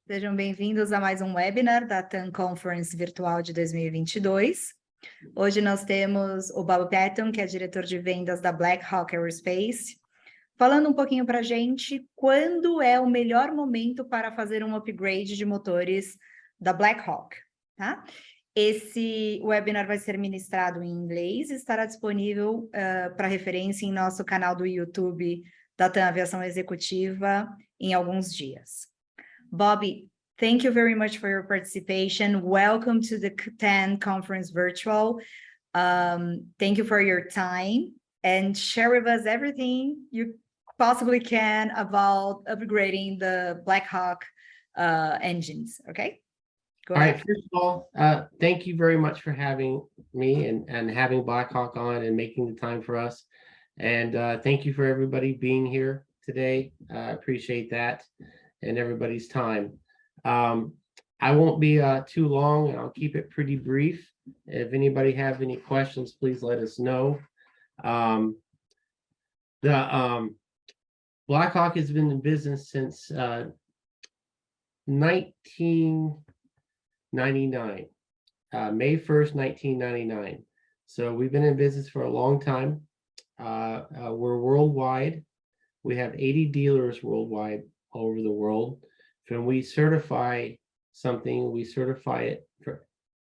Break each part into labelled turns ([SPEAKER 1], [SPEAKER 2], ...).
[SPEAKER 1] Sejam bem-vindos a mais um webinar da TAM Conference Virtual de 2022. Hoje nós temos o Bob Patton, que é diretor de vendas da Blackhawk Aerospace, falando um pouquinho para a gente quando é o melhor momento para fazer um upgrade de motores da Blackhawk, tá? Esse webinar vai ser ministrado em inglês e estará disponível para referência em nosso canal do YouTube da TAM Aviação Executiva em alguns dias. Bobby, thank you very much for your participation. Welcome to the TAM Conference Virtual. Thank you for your time and share with us everything you possibly can about upgrading the Blackhawk engines, okay? Go
[SPEAKER 2] ahead.
[SPEAKER 1] All
[SPEAKER 2] right, first of all, thank you very much for having me and having Blackhawk on and making the time for us. And thank you for everybody being here today. I appreciate that and everybody's time. I won't be too long, and I'll keep it pretty brief. If anybody have any questions, please let us know. Blackhawk has been in business since 1999, May 1st, 1999. So we've been in business for a long time. We're worldwide. We have 80 dealers worldwide all over the world. When we certify something, we certify it for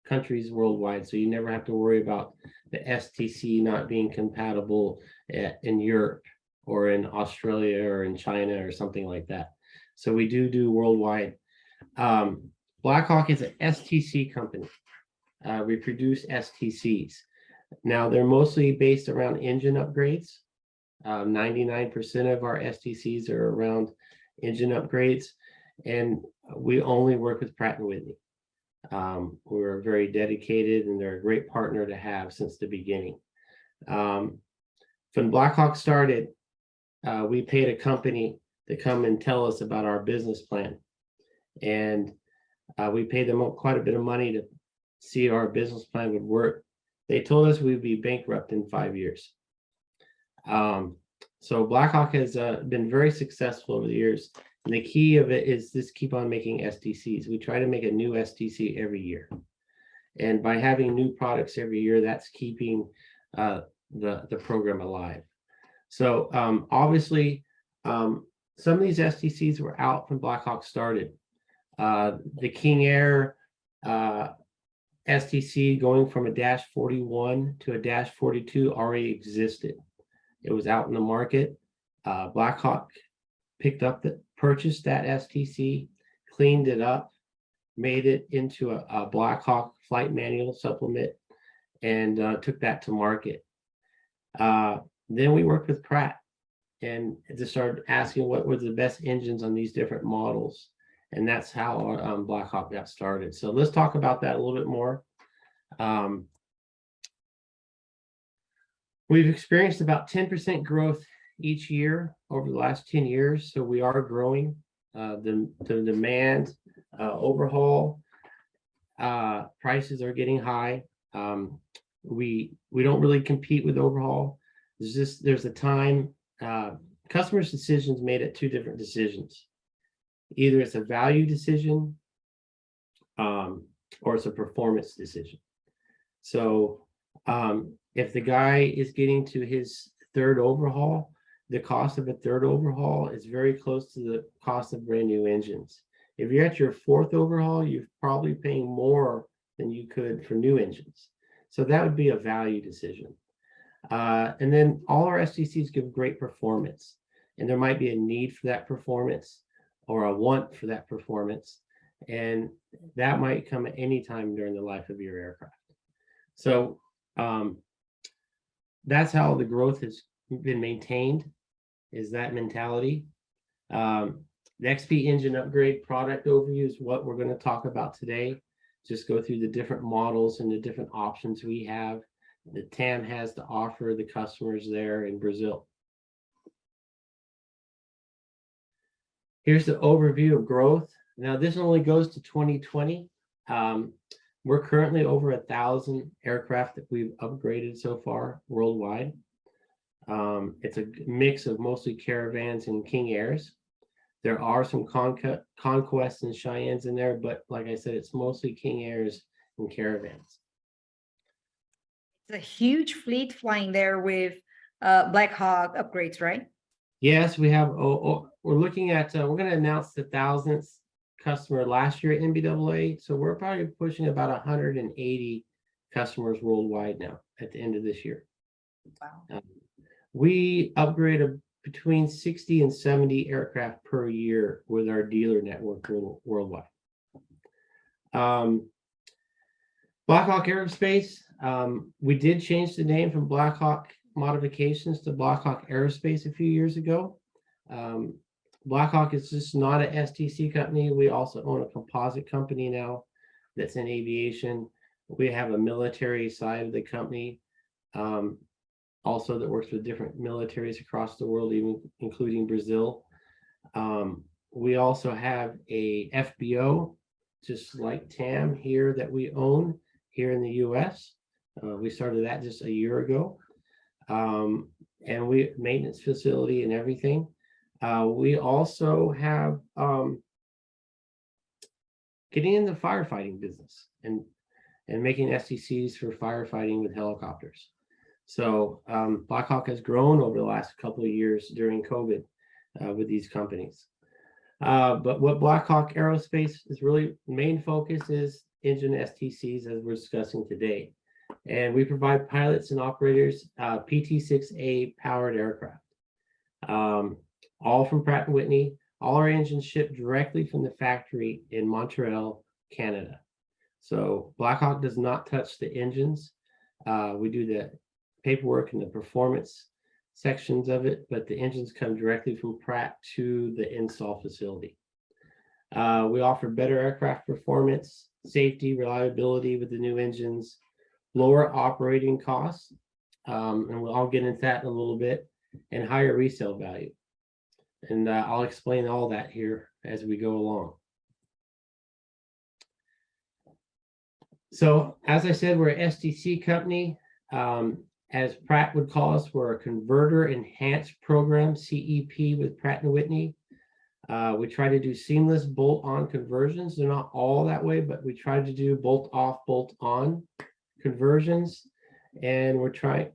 [SPEAKER 2] countries worldwide. So you never have to worry about the STC not being compatible in Europe or in Australia or in China or something like that. So we do worldwide. Blackhawk is an STC company. We produce STCs. Now they're mostly based around engine upgrades. 99% of our STCs are around engine upgrades, and we only work with Pratt & Whitney. We're very dedicated, and they're a great partner to have since the beginning. When Blackhawk started, we paid a company to come and tell us about our business plan, and we paid them quite a bit of money to see if our business plan would work. They told us we'd be bankrupt in 5 years. So Blackhawk has been very successful over the years. And the key of it is just keep on making STCs. We try to make a new STC every year. And by having new products every year, that's keeping the program alive. So obviously, some of these STCs were out when Blackhawk started. The King Air STC going from a -41 to a -42 already existed. It was out in the market. Blackhawk purchased that STC, cleaned it up, made it into a Blackhawk flight manual supplement, and took that to market. Then we worked with Pratt and just started asking what were the best engines on these different models. And that's how Blackhawk got started. So let's talk about that a little bit more. We've experienced about 10% growth each year over the last 10 years. So we are growing. The demand, overhaul, prices are getting high. We don't really compete with overhaul. There's a time, customers' decisions made at two different decisions. Either it's a value decision or it's a performance decision. So if the guy is getting to his third overhaul, the cost of a third overhaul is very close to the cost of brand new engines. If you're at your fourth overhaul, you're probably paying more than you could for new engines. So that would be a value decision. And then all our STCs give great performance, and there might be a need for that performance or a want for that performance, and that might come at any time during the life of your aircraft. So that's how the growth has been maintained, is that mentality. The XP engine upgrade product overview is what we're going to talk about today. Just go through the different models and the different options we have that TAM has to offer the customers there in Brazil. Here's the overview of growth. Now this only goes to 2020. We're currently over 1,000 aircraft that we've upgraded so far worldwide. It's a mix of mostly Caravans and King Airs. There are some Conquests and Cheyennes in there, but like I said, it's mostly King Airs and Caravans.
[SPEAKER 1] It's a huge fleet flying there with Blackhawk upgrades, right?
[SPEAKER 2] Yes, we have. We're looking at. We're going to announce the 1,000th customer last year at NBAA, so we're probably pushing about 180 customers worldwide now at the end of this year.
[SPEAKER 1] Wow.
[SPEAKER 2] We upgrade between 60 and 70 aircraft per year with our dealer network worldwide. Blackhawk Aerospace, we did change the name from Blackhawk Modifications to Blackhawk Aerospace a few years ago. Blackhawk is just not an STC company. We also own a composite company now that's in aviation. We have a military side of the company also that works with different militaries across the world, even including Brazil. We also have a FBO, just like TAM here, that we own here in the US. We started that just a year ago. And we maintenance facility and everything. We also have getting in the firefighting business and making STCs for firefighting with helicopters. So Blackhawk has grown over the last couple of years during COVID with these companies. But what Blackhawk Aerospace is really main focus is engine STCs, as we're discussing today. And we provide pilots and operators PT-6A powered aircraft, all from Pratt & Whitney. All our engines ship directly from the factory in Montreal, Canada. So Blackhawk does not touch the engines. We do the paperwork and the performance sections of it, but the engines come directly from Pratt to the install facility. We offer better aircraft performance, safety, reliability with the new engines, lower operating costs, and I'll get into that in a little bit, and higher resale value. And I'll explain all that here as we go along. So as I said, we're an STC company. As Pratt would call us, we're a converter enhanced program, CEP, with Pratt & Whitney. We try to do seamless bolt-on conversions. They're not all that way, but we try to do bolt-off, bolt-on conversions. And we're trying,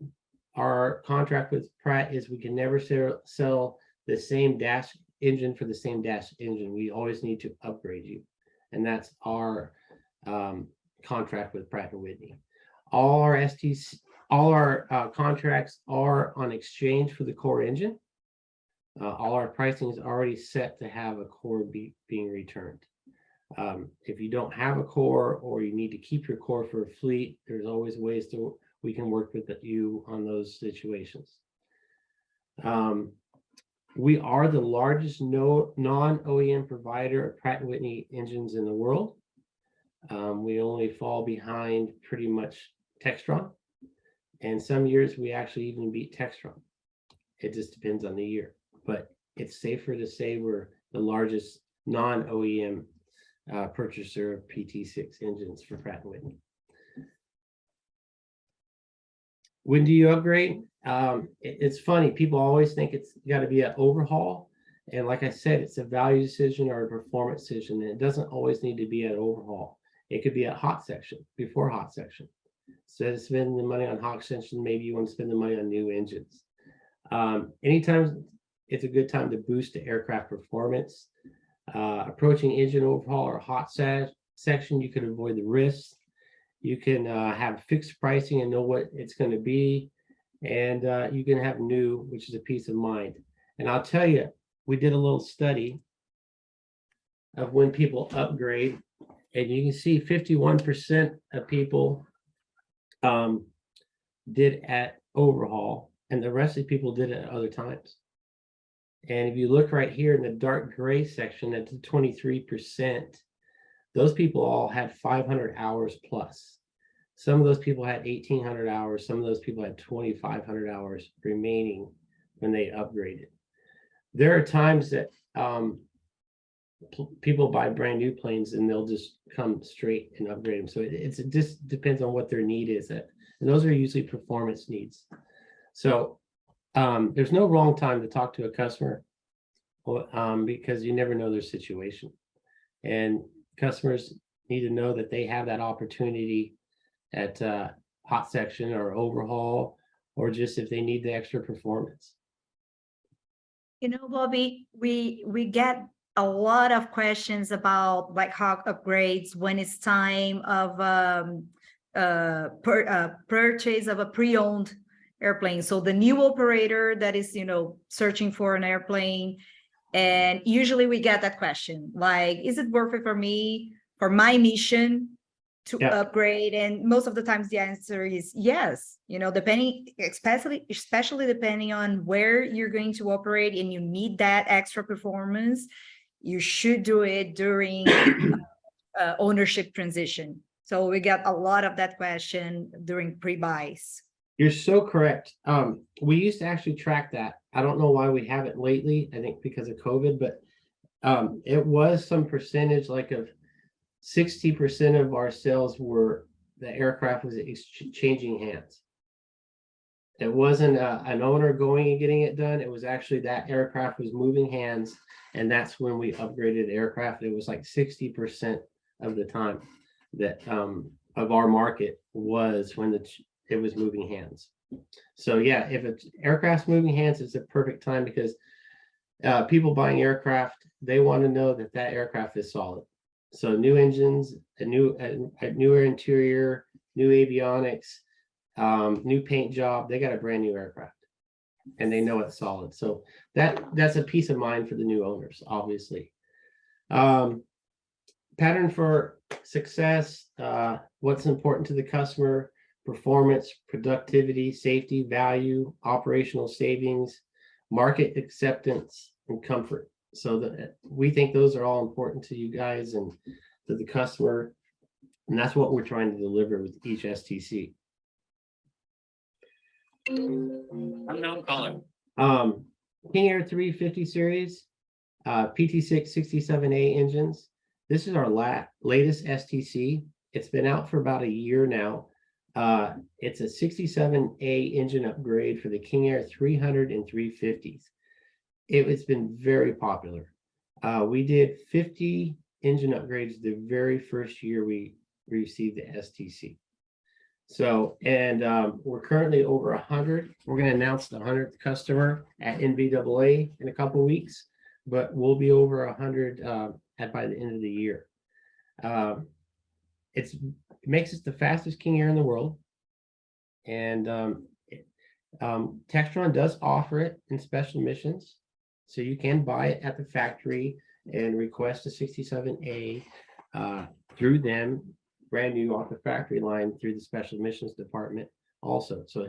[SPEAKER 2] our contract with Pratt is we can never sell the same dash engine for the same dash engine. We always need to upgrade you. And that's our contract with Pratt & Whitney. All our STs, all our contracts are on exchange for the core engine. All our pricing is already set to have a core being returned. If you don't have a core or you need to keep your core for a fleet, there's always ways we can work with you on those situations. We are the largest non-OEM provider of Pratt & Whitney engines in the world. We only fall behind pretty much Textron. And some years we actually even beat Textron. It just depends on the year. But it's safer to say we're the largest non-OEM purchaser of PT6 engines for Pratt & Whitney. When do you upgrade? It's funny. People always think it's got to be an overhaul. And like I said, it's a value decision or a performance decision. And it doesn't always need to be an overhaul. It could be a hot section, before hot section. Instead of spending the money on hot section, maybe you want to spend the money on new engines. Anytime it's a good time to boost the aircraft performance. Approaching engine overhaul or hot section, you can avoid the risks. You can have fixed pricing and know what it's going to be. And you can have new, which is a peace of mind. And I'll tell you, we did a little study of when people upgrade. And you can see 51% of people did at overhaul, and the rest of the people did it at other times. And if you look right here in the dark gray section at the 23%, those people all had 500 hours plus. Some of those people had 1,800 hours. Some of those people had 2,500 hours remaining when they upgraded. There are times that people buy brand new planes and they'll just come straight and upgrade them. So it just depends on what their need is. And those are usually performance needs. So there's no wrong time to talk to a customer. because you never know their situation. And customers need to know that they have that opportunity at hot section or overhaul, or just if they need the extra performance.
[SPEAKER 1] You know, Bobby, we get a lot of questions about Blackhawk upgrades when it's time of purchase of a pre-owned airplane. So the new operator that is, you know, searching for an airplane, and usually we get that question, like, is it worth it for me, for my mission, to upgrade? And most of the times the answer is yes, you know, depending, especially depending on where you're going to operate and you need that extra performance, you should do it during ownership transition. So we get a lot of that question during pre-buys.
[SPEAKER 2] You're so correct. We used to actually track that. I don't know why we haven't lately. I think because of COVID, but it was some percentage, like of 60% of our sales were the aircraft was changing hands. It wasn't an owner going and getting it done. It was actually that aircraft was moving hands, and that's when we upgraded aircraft. It was like 60% of the time that of our market was when it was moving hands. So yeah, if it's aircraft's moving hands, it's a perfect time, because people buying aircraft, they want to know that that aircraft is solid. So new engines, a newer interior, new avionics, new paint job, they got a brand new aircraft and they know it's solid. So that's a peace of mind for the new owners, obviously. Pattern for success, what's important to the customer: performance, productivity, safety, value, operational savings, market acceptance, and comfort. So that we think those are all important to you guys and to the customer, and that's what we're trying to deliver with each STC.
[SPEAKER 3] Unknown caller.
[SPEAKER 2] King Air 350 series, PT6 67A engines. This is our latest STC. It's been out for about a year now. It's a 67A engine upgrade for the King Air 300 and 350s. It's been very popular. We did 50 engine upgrades the very first year we received the STC. So, and we're currently over 100. We're going to announce the 100th customer at NBAA in a couple of weeks, but we'll be over 100 by the end of the year. It makes us the fastest King Air in the world, and Textron does offer it in special missions. So you can buy it at the factory and request a 67A through them, brand new off the factory line, through the special missions department also. So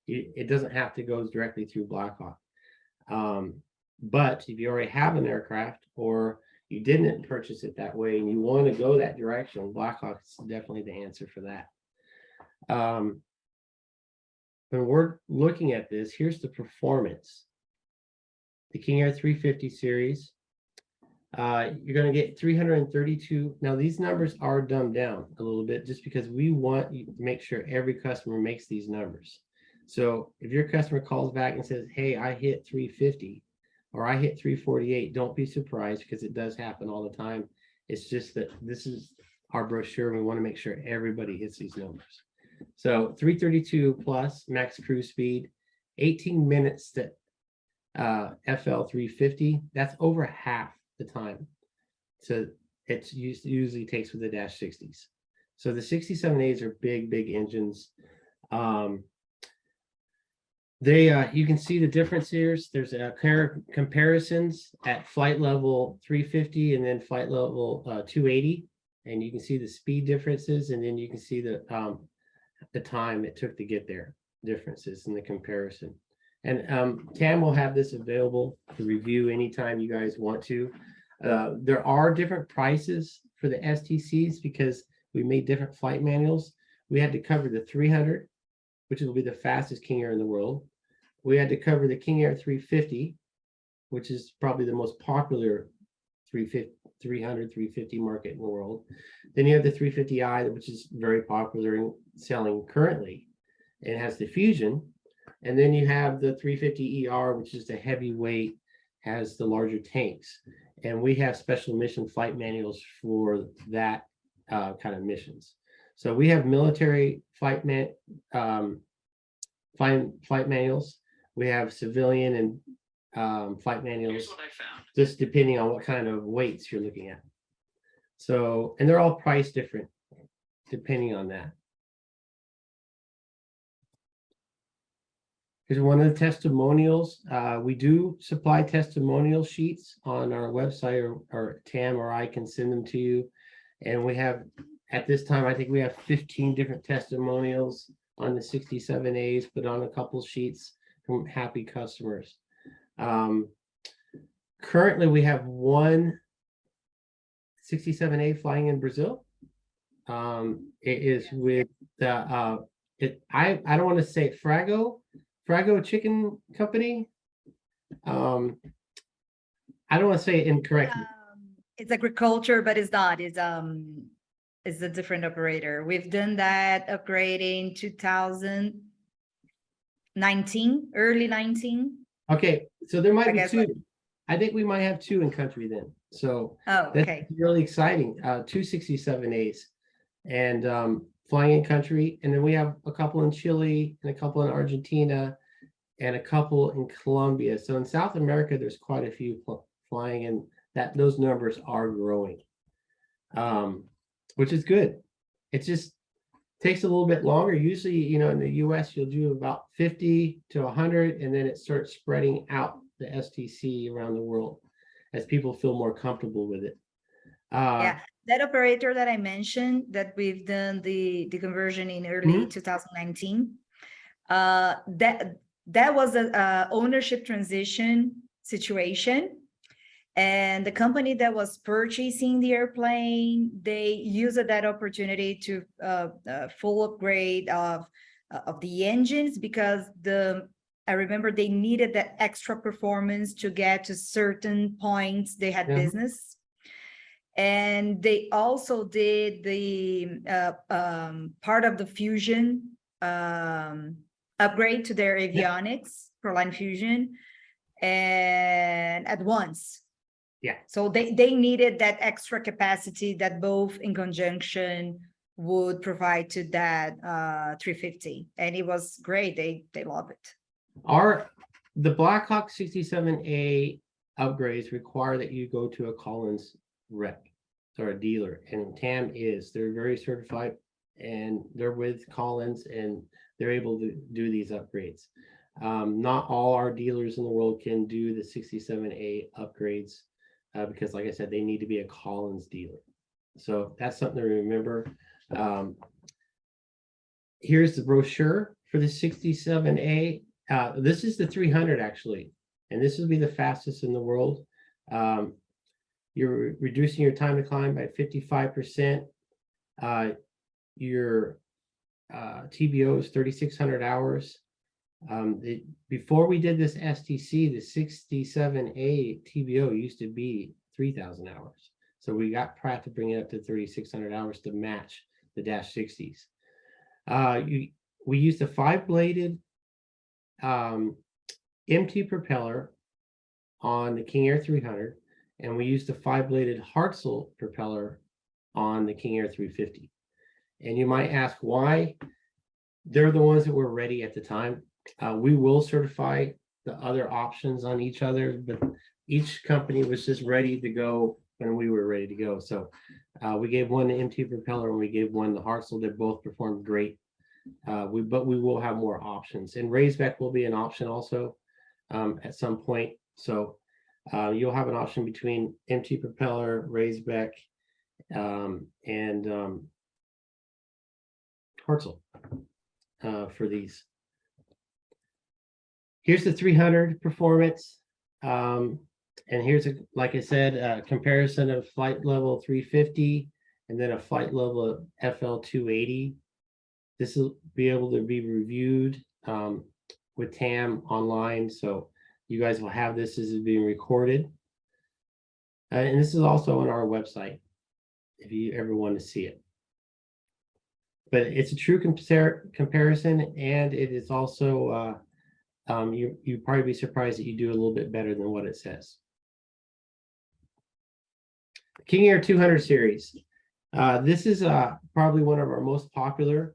[SPEAKER 2] it doesn't have to go directly through Blackhawk. But if you already have an aircraft, or you didn't purchase it that way and you want to go that direction, Blackhawk is definitely the answer for that. When we're looking at this, here's the performance. The King Air 350 series, you're going to get 332. Now these numbers are dumbed down a little bit just because we want you to make sure every customer makes these numbers. So if your customer calls back and says, hey, I hit 350 or I hit 348, don't be surprised, because it does happen all the time. It's just that this is our brochure. We want to make sure everybody hits these numbers. So 332 plus max cruise speed, 18 minutes to FL 350. That's over half the time. So it usually takes with the dash 60s. So the 67As are big engines. You can see the difference here. There's comparisons at flight level 350 and then flight level 280, and you can see the speed differences, and then you can see the time it took to get there, differences in the comparison. And TAM will have this available to review anytime you guys want to. There are different prices for the STCs because we made different flight manuals. We had to cover the 300, which will be the fastest King Air in the world. We had to cover the King Air 350, which is probably the most popular 300, 350 market in the world. Then you have the 350i, which is very popular and selling currently, and has the Fusion. And then you have the 350ER, which is the heavyweight, has the larger tanks, and we have special mission flight manuals for that kind of missions. So we have military flight manuals. We have civilian and flight manuals.
[SPEAKER 3] Here's what I found.
[SPEAKER 2] Just depending on what kind of weights you're looking at. So, and they're all priced different depending on that. Here's one of the testimonials. We do supply testimonial sheets on our website, or TAM or I can send them to you. And we have, at this time, I think we have 15 different testimonials on the 67As, but on a couple sheets from happy customers. Currently, we have one 67A flying in Brazil. It is with the, I don't want to say Frago Chicken Company. I don't want to say it incorrectly.
[SPEAKER 1] It's agriculture, but it's not. It's a different operator. We've done that upgrade in 2019, early 19.
[SPEAKER 2] Okay, so there might
[SPEAKER 1] I
[SPEAKER 2] be
[SPEAKER 1] guess
[SPEAKER 2] two. I think we might have two in country then. So
[SPEAKER 1] Oh,
[SPEAKER 2] that's
[SPEAKER 1] okay.
[SPEAKER 2] really exciting. Two 67As and flying in country. And then we have a couple in Chile and a couple in Argentina and a couple in Colombia. So in South America, there's quite a few flying, and those numbers are growing, which is good. It just takes a little bit longer. Usually, you know, in the US, you'll do about 50 to 100, and then it starts spreading out the STC around the world as people feel more comfortable with it.
[SPEAKER 1] Yeah, that operator that I mentioned, that we've done the conversion in early 2019, that was a ownership transition situation. And the company that was purchasing the airplane, they used that opportunity to full upgrade of the engines, because I remember they needed that extra performance to get to certain points. They had business. And they also did the part of the fusion upgrade to their avionics, Proline Fusion, and at once.
[SPEAKER 2] Yeah.
[SPEAKER 1] So they needed that extra capacity that both in conjunction would provide to that 350. And it was great. They love it.
[SPEAKER 2] The Blackhawk 67A upgrades require that you go to a Collins rep or a dealer, and TAM they're very certified, and they're with Collins, and they're able to do these upgrades. Not all our dealers in the world can do the 67A upgrades because, like I said, they need to be a Collins dealer. So that's something to remember. Here's the brochure for the 67A. This is the 300 actually, and this will be the fastest in the world. You're reducing your time to climb by 55%. Your TBO is 3,600 hours. Before we did this STC, the 67A TBO used to be 3,000 hours. So we got Pratt to bring it up to 3,600 hours to match the Dash 60s. We used a 5-bladed MT propeller on the King Air 300, and we used a 5-bladed Hartzell propeller on the King Air 350. And you might ask why. They're the ones that were ready at the time. We will certify the other options on each other, but each company was just ready to go when we were ready to go. So we gave one the MT propeller and we gave one the Hartzell. They both performed great. But we will have more options, and Raisback will be an option also at some point. So you'll have an option between MT propeller, Raisback, and Hartzell for these. Here's the 300 performance, and here's like I said, a comparison of flight level 350 and then a flight level FL 280. This will be able to be reviewed with TAM online, so you guys will have this as it's being recorded. And this is also on our website if you ever want to see it. But it's a true comparison, and it is also, you'd probably be surprised that you do a little bit better than what it says. King Air 200 series. This is probably one of our most popular.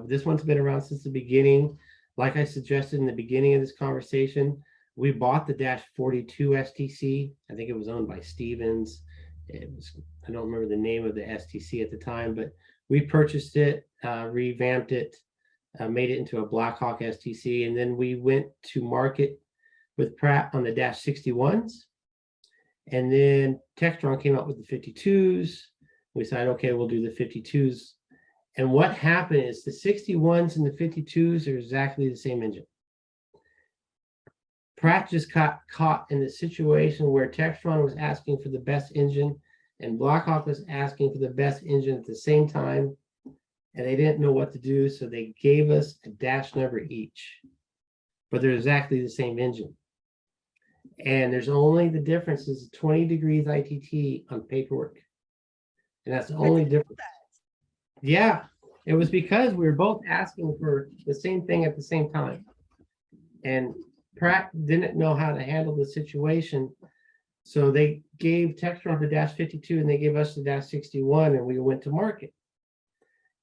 [SPEAKER 2] This one's been around since the beginning. Like I suggested in the beginning of this conversation, we bought the Dash 42 STC. I think it was owned by Stevens. It was, I don't remember the name of the STC at the time, but we purchased it, revamped it, made it into a Blackhawk STC, and then we went to market with Pratt on the Dash 61s. And then Textron came out with the 52s. We decided, okay, we'll do the 52s. And what happened is the 61s and the 52s are exactly the same engine. Pratt just got caught in the situation where Textron was asking for the best engine and Blackhawk was asking for the best engine at the same time. And they didn't know what to do, so they gave us a dash number each. But they're exactly the same engine. And there's only the difference is 20 degrees ITT on paperwork. And that's the only difference. Yeah, it was because we were both asking for the same thing at the same time. And Pratt didn't know how to handle the situation. So they gave Textron the Dash 52 and they gave us the Dash 61 and we went to market.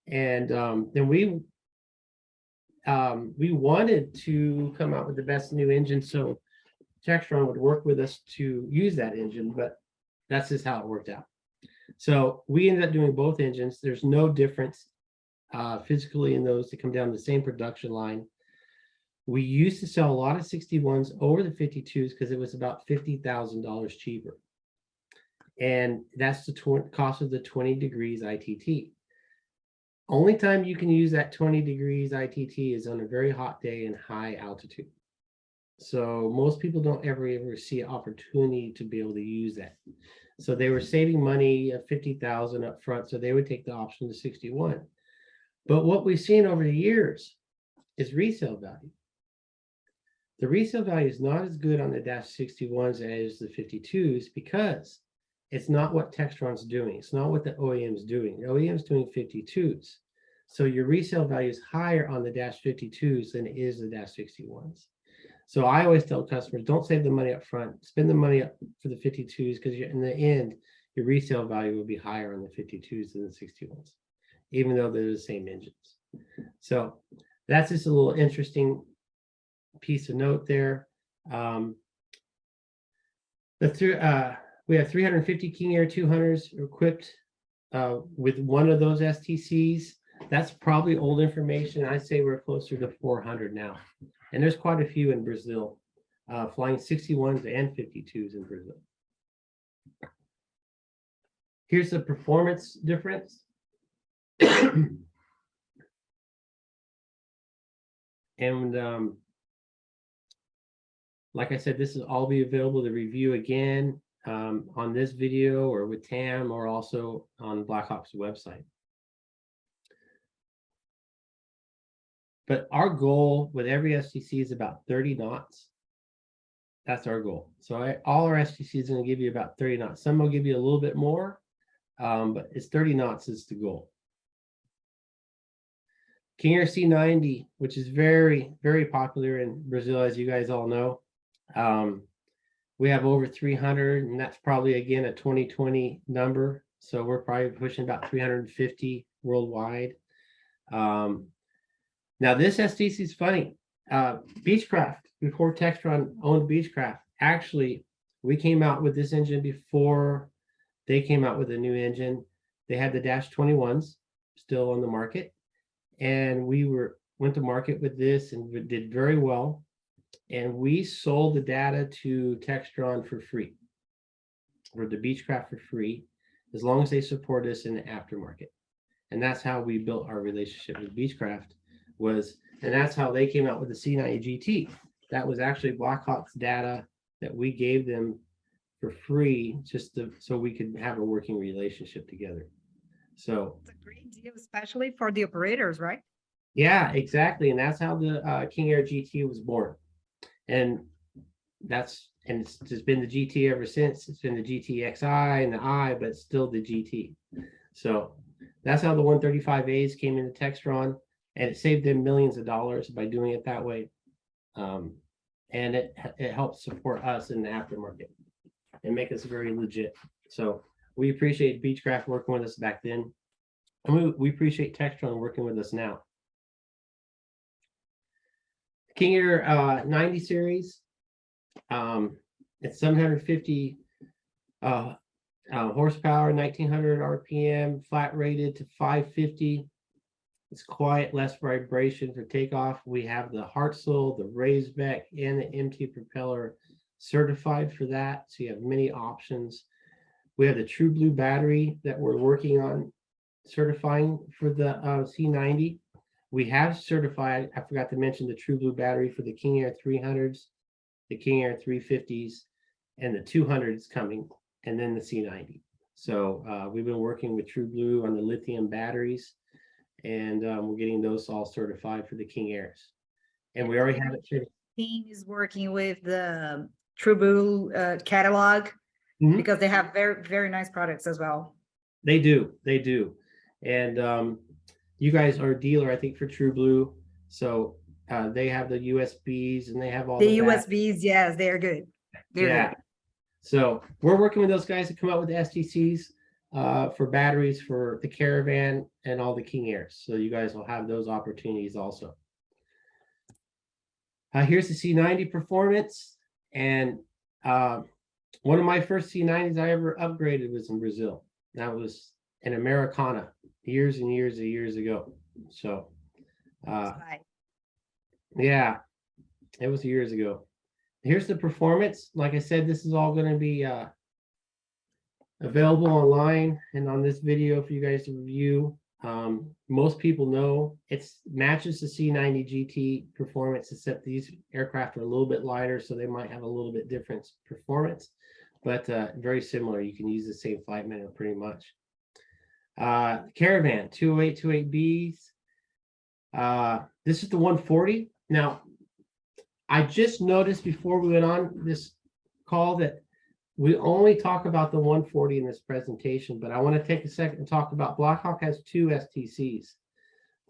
[SPEAKER 2] And then we wanted to come out with the best new engine. So Textron would work with us to use that engine, but that's just how it worked out. So we ended up doing both engines. There's no difference physically in those to come down the same production line. We used to sell a lot of 61s over the 52s because it was about $50,000 cheaper. And that's the cost of the 20 degrees ITT. Only time you can use that 20 degrees ITT is on a very hot day and high altitude. So most people don't ever see an opportunity to be able to use that. So they were saving money at $50,000 up front, so they would take the option to 61. But what we've seen over the years is resale value. The resale value is not as good on the Dash 61s as the 52s because it's not what Textron's doing. It's not what the OEM's doing. The OEM's doing 52s. So your resale value is higher on the Dash 52s than it is the Dash 61s. So I always tell customers, don't save the money up front. Spend the money up for the 52s because in the end, your resale value will be higher on the 52s than the 61s, even though they're the same engines. So that's just a little interesting piece of note there. We have 350 King Air 200s equipped with one of those STCs. That's probably old information. I'd say we're closer to 400 now. And there's quite a few in Brazil, flying 61s and 52s in Brazil. Here's the performance difference. And like I said, this will all be available to review again on this video or with TAM or also on Blackhawk's website. But our goal with every STC is about 30 knots. That's our goal. So all our STCs are going to give you about 30 knots. Some will give you a little bit more, but it's 30 knots is the goal. King Air C90, which is very, very popular in Brazil, as you guys all know. We have over 300, and that's probably, again, a 2020 number. So we're probably pushing about 350 worldwide. Now, this STC is funny. Beechcraft, before Textron owned Beechcraft, actually, we came out with this engine before they came out with a new engine. They had the Dash 21s still on the market. And we went to market with this and we did very well. And we sold the data to Textron for free, or the Beechcraft for free, as long as they support us in the aftermarket. And that's how we built our relationship with Beechcraft. And that's how they came out with the C90 GT. That was actually Blackhawk's data that we gave them for free, so we could have a working relationship together. So
[SPEAKER 1] it's a great deal, especially for the operators, right?
[SPEAKER 2] Yeah, exactly. And that's how the King Air GT was born. And it's just been the GT ever since. It's been the GT XI and the I, but still the GT. So that's how the 135As came into Textron. And it saved them millions of dollars by doing it that way. And it helps support us in the aftermarket and make us very legit. So We appreciate Beechcraft working with us back then. And we appreciate Textron working with us now. King Air 90 series. It's 750 horsepower, 1900 RPM, flat rated to 550. It's quiet, less vibration for takeoff. We have the Hartzell, the Raisbeck, and the MT propeller certified for that. So you have many options. We have the True Blue battery that we're working on certifying for the C90. We have certified, I forgot to mention, the True Blue battery for the King Air 300s, the King Air 350s, and the 200s coming, and then the C90. So we've been working with True Blue on the lithium batteries, and we're getting those all certified for the King Airs. And we already have it certified.
[SPEAKER 1] Team is working with the True Blue catalog because they have very, very nice products as well.
[SPEAKER 2] They do. And you guys are a dealer, I think, for True Blue. So they have the USBs and they have all
[SPEAKER 1] the USBs. Yes, they're good. They're good.
[SPEAKER 2] So we're working with those guys to come up with the STCs for batteries for the Caravan and all the King Airs. So you guys will have those opportunities also. Here's the C90 performance. And one of my first C90s I ever upgraded was in Brazil. That was an Americana years and years ago. So yeah, it was years ago. Here's the performance. Like I said, this is all going to be available online and on this video for you guys to review. Most people know it matches the C90 GT performance, except these aircraft are a little bit lighter, so they might have a little bit different performance, but very similar. You can use the same flight manual pretty much. Caravan 20828Bs. This is the 140. Now, I just noticed before we went on this call that we only talk about the 140 in this presentation, but I want to take a second and talk about Blackhawk has two STCs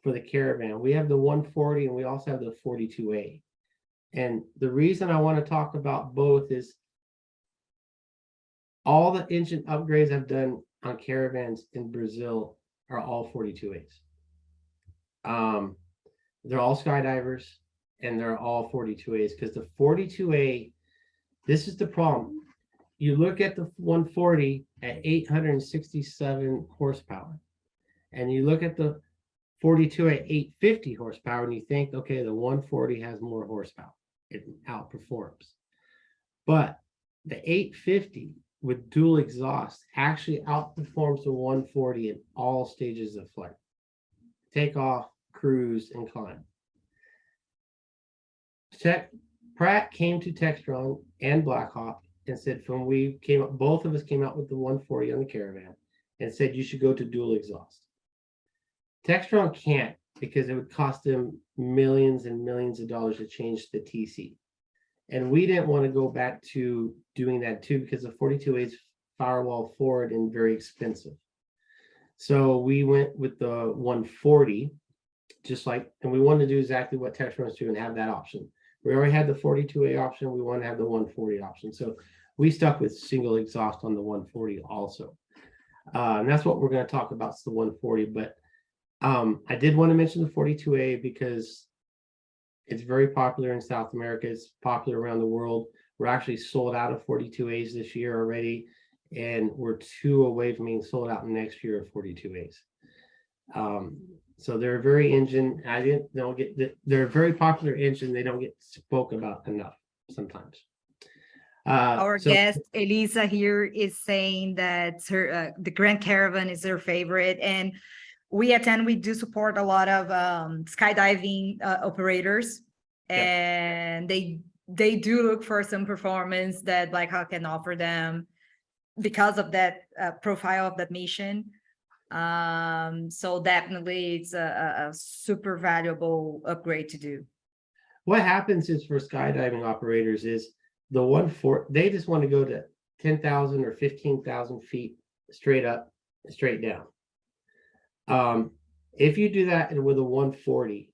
[SPEAKER 2] for the Caravan. We have the 140 and we also have the 42A. And the reason I want to talk about both is all the engine upgrades I've done on Caravans in Brazil are all 42As. They're all skydivers and they're all 42As because the 42A, this is the problem. You look at the 140 at 867 horsepower, and you look at the 42 at 850 horsepower, and you think, okay, the 140 has more horsepower. It outperforms. But the 850 with dual exhaust actually outperforms the 140 in all stages of flight. Takeoff, cruise, and climb. Pratt came to Textron and Blackhawk and said, when we came up, both of us came out with the 140 on the Caravan and said you should go to dual exhaust. Textron can't because it would cost them millions and millions of dollars to change the TC. And we didn't want to go back to doing that too because the 42A is firewall forward and very expensive. So we went with the 140, just like, and we wanted to do exactly what Textron's doing and have that option. We already had the 42A option. We want to have the 140 option. So we stuck with single exhaust on the 140 also. And that's what we're going to talk about, is the 140. But I did want to mention the 42A because it's very popular in South America. It's popular around the world. We're actually sold out of 42As this year already. And we're 2 away from being sold out next year of 42As. So they're a very engine. They're a very popular engine. They don't get spoke about enough sometimes.
[SPEAKER 1] Our guest Elisa here is saying that her the Grand Caravan is her favorite, and we do support a lot of skydiving operators, and they do look for some performance that Blackhawk can offer them because of that profile of that mission. So definitely it's a super valuable upgrade to do.
[SPEAKER 2] What happens is for skydiving operators is the 140, they just want to go to 10,000 or 15,000 feet straight up, straight down. If you do that with a 140,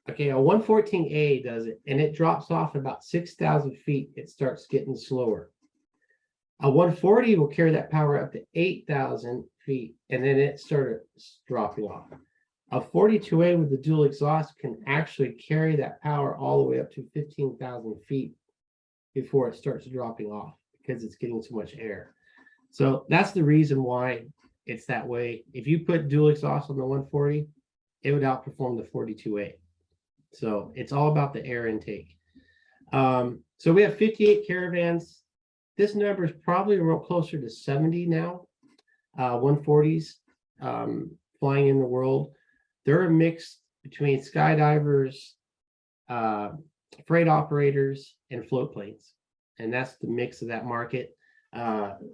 [SPEAKER 2] okay, a 114A does it, and it drops off about 6,000 feet. It starts getting slower. A 140 will carry that power up to 8,000 feet, and then it started dropping off. A 42A with the dual exhaust can actually carry that power all the way up to 15,000 feet before it starts dropping off because it's getting too much air. So that's the reason why it's that way. If you put dual exhaust on the 140, it would outperform the 42A. So it's all about the air intake. So we have 58 Caravans. This number is probably real closer to 70 now. 140s flying in the world. They're a mix between skydivers, freight operators, and float planes. And that's the mix of that market.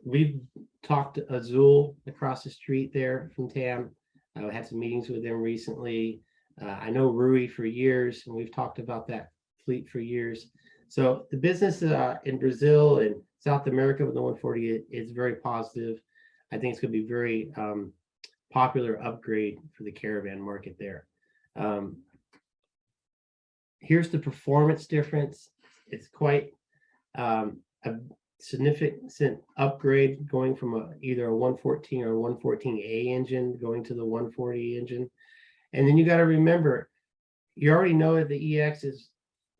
[SPEAKER 2] We've talked to Azul across the street there from TAM. I had some meetings with them recently. I know Rui for years, and we've talked about that fleet for years. So the business in Brazil and South America with the 140 is very positive. I think it's going to be very popular upgrade for the caravan market there. Here's the performance difference. It's quite a significant upgrade going from either a 114 or a 114A engine going to the 140 engine. And then you got to remember, you already know that the EX is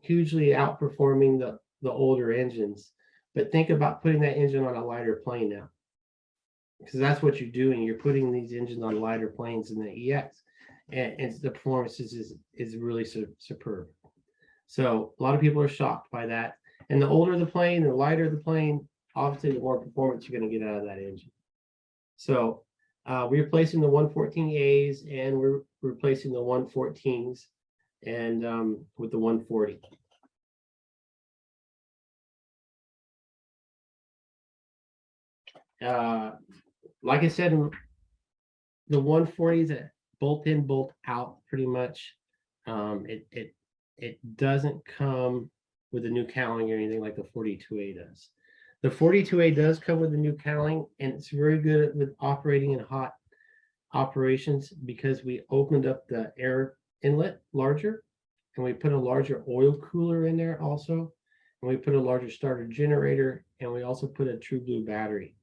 [SPEAKER 2] hugely outperforming the older engines, but think about putting that engine on a lighter plane now, because that's what you're doing. You're putting these engines on lighter planes in the EX, and the performance is really superb. So a lot of people are shocked by that. And the older the plane, the lighter the plane, obviously the more performance you're going to get out of that engine. So we're replacing the 114As and we're replacing the 114s and with the 140. Like I said, the 140 is a bolt in, bolt out pretty much. It doesn't come with a new cowling or anything like the 42A does. The 42A does come with a new cowling, and it's very good with operating in hot operations because we opened up the air inlet larger, and we put a larger oil cooler in there also, and we put a larger starter generator, and we also put a True Blue battery.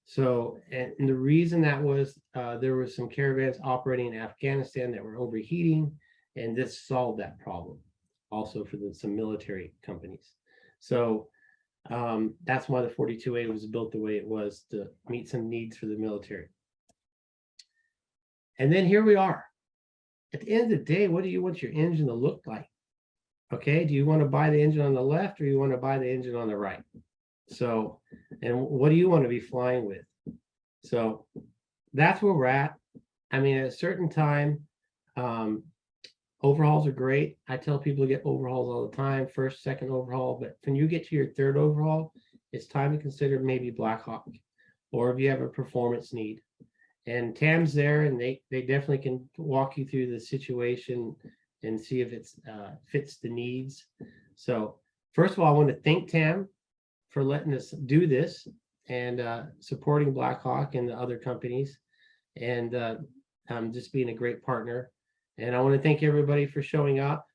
[SPEAKER 2] So, and the reason that was, there was some caravans operating in Afghanistan that were overheating, and this solved that problem also for some military companies. So that's why the 42A was built the way it was, to meet some needs for the military. And then here we are. At the end of the day, what do you want your engine to look like? Okay, do you want to buy the engine on the left or you want to buy the engine on the right? So, and what do you want to be flying with? So that's where we're at. I mean, at a certain time, overhauls are great. I tell people to get overhauls all the time, first, second overhaul. But when you get to your third overhaul, it's time to consider maybe Blackhawk, or if you have a performance need. And TAM's there, and they definitely can walk you through the situation and see if it fits the needs. So first of all, I want to thank TAM for letting us do this and supporting Blackhawk and the other companies, and just being a great partner. And I want to thank everybody for showing up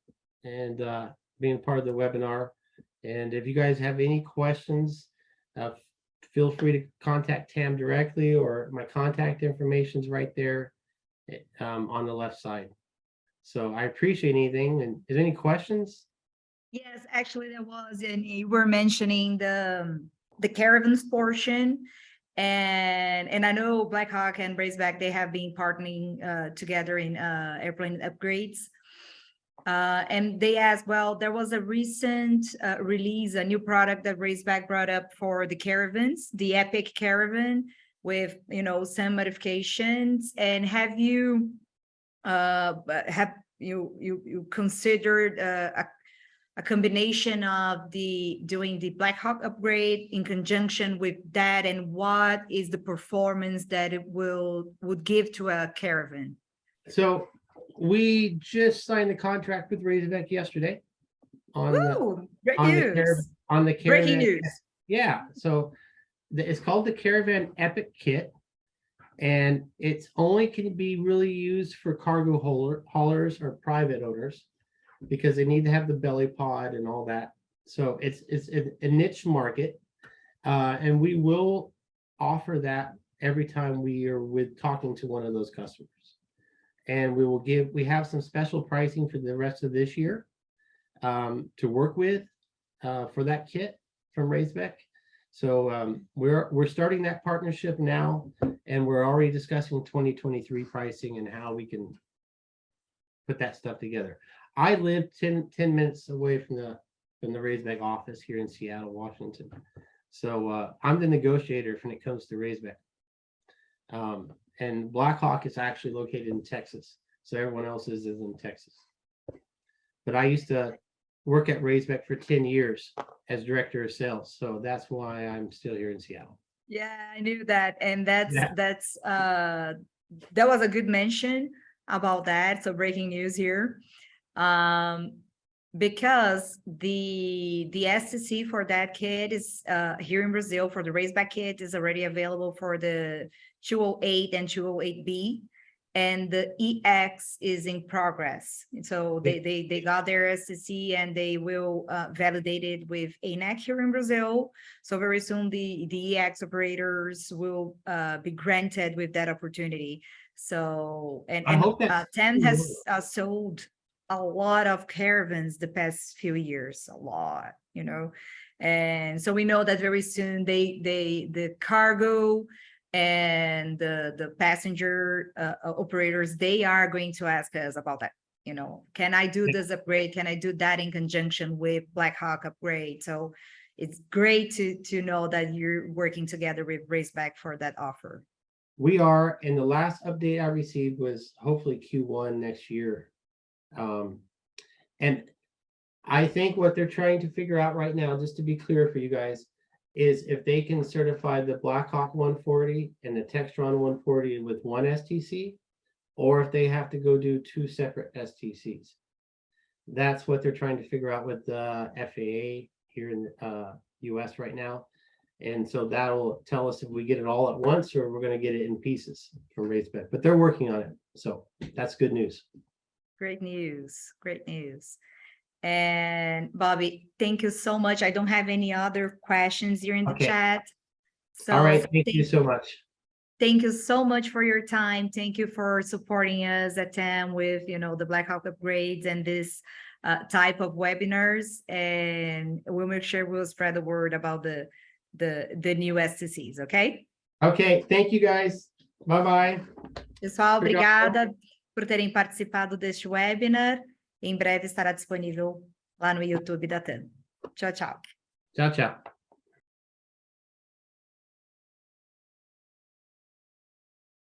[SPEAKER 2] and being part of the webinar. And if you guys have any questions, feel free to contact TAM directly, or my contact information is right there on the left side. So I appreciate anything. And is there any questions?
[SPEAKER 1] Yes, actually there was, and you were mentioning the caravans portion. And I know Blackhawk and Raceback, they have been partnering together in airplane upgrades. And they asked, well, there was a recent release, a new product that Raceback brought up for the caravans, the Epic Caravan, with, you know, some modifications. And have you considered a combination of doing the Blackhawk upgrade in conjunction with that, and what is the performance that it would give to a caravan?
[SPEAKER 2] So we just signed the contract with Razorback yesterday on
[SPEAKER 1] great news.
[SPEAKER 2] On the caravan.
[SPEAKER 1] Breaking news.
[SPEAKER 2] Yeah, so it's called the Caravan Epic Kit, and it's only can be really used for cargo haulers or private owners, because they need to have the belly pod and all that. So it's a niche market. And we will offer that every time we are talking to one of those customers. And we have some special pricing for the rest of this year to work with for that kit from Raisbeck. So we're starting that partnership now, and we're already discussing 2023 pricing and how we can put that stuff together. I live 10 minutes away from the Raisbeck office here in Seattle, Washington. So I'm the negotiator when it comes to Raisbeck. And Blackhawk is actually located in Texas. So everyone else is in Texas. But I used to work at Raisbeck for 10 years as director of sales. So that's why I'm still here in Seattle.
[SPEAKER 1] Yeah, I knew that. And that was a good mention about that. So breaking news here. Because the STC for that kit is here in Brazil for the Raisbeck kit is already available for the 208 and 208B, and the EX is in progress. So they got their STC and they will validate it with ANAC here in Brazil. So very soon the EX operators will be granted with that opportunity. So and TAM has sold a lot of caravans the past few years, a lot, you know, and so we know that very soon the cargo and the passenger operators, they are going to ask us about that. You know, can I do this upgrade? Can I do that in conjunction with Blackhawk upgrade? So it's great to know that you're working together with Raisbeck for that offer.
[SPEAKER 2] We are, and the last update I received was hopefully Q1 next year. And I think what they're trying to figure out right now, just to be clear for you guys, is if they can certify the Blackhawk 140 and the Textron 140 with one STC, or if they have to go do two separate STCs. That's what they're trying to figure out with the FAA here in the US right now. And so that'll tell us if we get it all at once or we're going to get it in pieces from Raisbeck. But they're working on it. So that's good news.
[SPEAKER 1] Great news. Great news. And Bobby, thank you so much. I don't have any other questions here in the chat. So
[SPEAKER 2] all right. Thank you so much.
[SPEAKER 1] Thank you so much for your time. Thank you for supporting us at TAM with, you know, the Blackhawk upgrades and this type of webinars. And we'll make sure we'll spread the word about the new STCs, okay?
[SPEAKER 2] Okay. Thank you guys. Bye-bye.
[SPEAKER 1] Pessoal, obrigada por terem participado deste webinar. Em breve estará disponível lá no YouTube da TAM. Tchau, tchau.
[SPEAKER 2] Tchau, tchau.